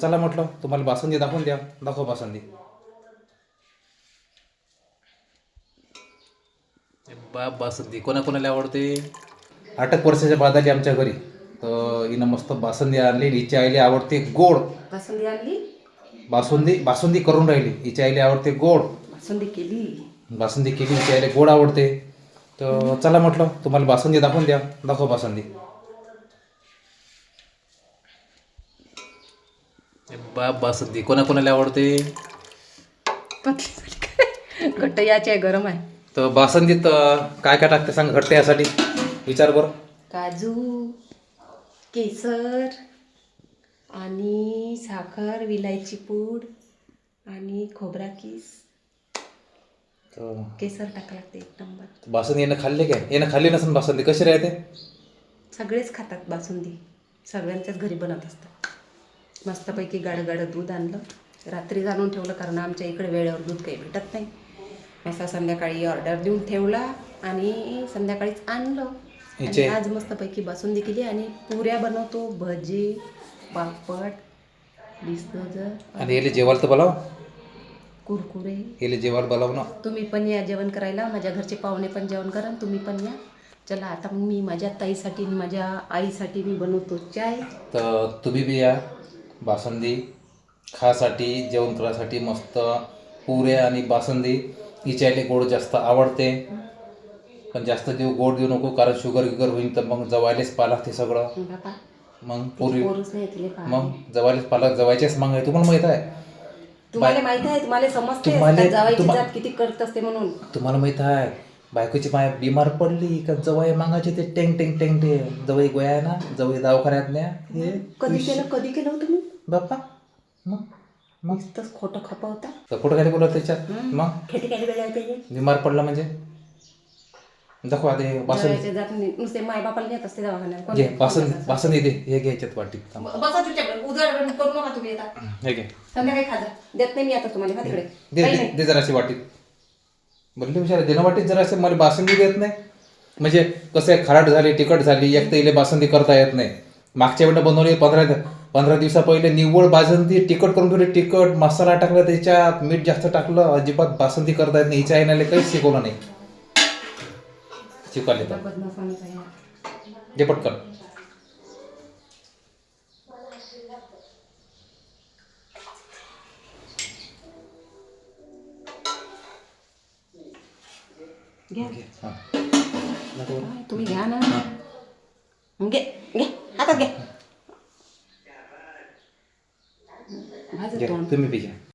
चला म्हटलं तुम्हाला बासुंदी दाखवून द्या. दाखव बासुंदी. बासुंदी कोणाकोणाला आवडते. 8 वर्षाच्या बाद आली आमच्या घरी तर हिनं मस्त बासुंदी आणली. हिच्या आईला आवडते गोड बासुंदी आणली. बासुंदी करून राहिली. हिच्या आईला आवडते गोड बासुंदी केली. हिच्या आईला गोड आवडते. तर चला म्हटलं तुम्हाला बासुंदी दाखवून द्या. दाखव बासुंदी. बासुंदी कोणाकोणाला आवडते. घट्ट याची आहे, गरम आहे. तर बासुंदीत काय काय टाकते सांग घट्ट यासाठी. विचार बरं. काजू, केसर आणि साखर, विलायची पूड आणि खोबरा किस. केसर टाका लागते. एक नंबर. बासुंदी यानं खाल्ले काय. यानं खाल्ली नसेल बासुंदी. कशी राहते. सगळेच खातात बासुंदी. सगळ्यांच्याच घरी बनत असतात. मस्तपैकी गाडं दूध आणलं. रात्री जाणून ठेवलं कारण आमच्या इकडे वेळेवर दूध काही भेटत नाही. असा संध्याकाळी ऑर्डर देऊन ठेवला आणि संध्याकाळीच आणलं. आणि आज मस्तपैकी बासुंदी केली आणि पुऱ्या बनवतो, भजी, पापड, डिस्पोजर आणि याला जेवायला तर बोलाव. कुरकुरे. याला जेवायला बोलाव ना. तुम्ही पण या जेवण करायला. माझ्या घरचे पाहुणे पण जेवण करा. तुम्ही पण या. चला आता मग मी माझ्या ताईसाठी आणि माझ्या आईसाठी मी बनवतो चाय. तर तुम्ही बी या. बासुंदी खासाठी जेवण करायसाठी मस्त पुऱ्या आणि बासुंदी. हिच्या आईला गोड जास्त आवडते पण जास्त गोड देऊ नको कारण शुगर होईल तर मग जवायलेच पाला ते सगळं. बाबा मग पुरी मग जवायलेच पाला जवायचेच मग आहे. तुम्हाला माहित आहे. तुम्हाला माहित आहे. तुम्हाला समजते जवायची जात किती करत असते म्हणून. तुम्हाला माहित आहे बायकोची माय बिमार पडली का जवाई मागायचे ते टेंग टेंग टेंग ते जवाई गोया आहे ना. जवाई दवाखान्यात न्या. हे कधी केलं होतं तुम्ही बाप्पा. मग मस्तच खोटं खपवता. तर खोटं काय बोलत त्याच्यात. मग खेती काय वेळ आहे. बिमार पडला म्हणजे दाखवा दे बासुंदी. जात नुसते माय बापाला नेत असते दवाखान्यात. बासुंदी दे. हे घे याच्यात वाटीत. बसा तुझ्याकडे उजळ करू नका तुम्ही आता. हे घे संध्याकाळी खाजा. देत नाही मी आता तुम्हाला. दे दे जराशी वाटीत. बोलले हुशार देणं वाटीत जराशी. मला बासुंदी देत नाही म्हणजे कसं आहे. खराट झाली तिखट झाली एक तर इले बासुंदी करता येत नाही. मागच्या वेळेला बनवली 15 दिवसा पहिले निव्वळ बासुंदी तिखट करून ठेवली. तिखट मसाला टाकला त्याच्यात मीठ जास्त टाकलं. अजिबात बासुंदी करता येत नाही. हिच्या आईनाले काहीच शिकवलं नाही. शिकवले तर जे पटकन. तुम्ही घ्या ना. घे घे हातात घे. तुम्ही बी घ्या.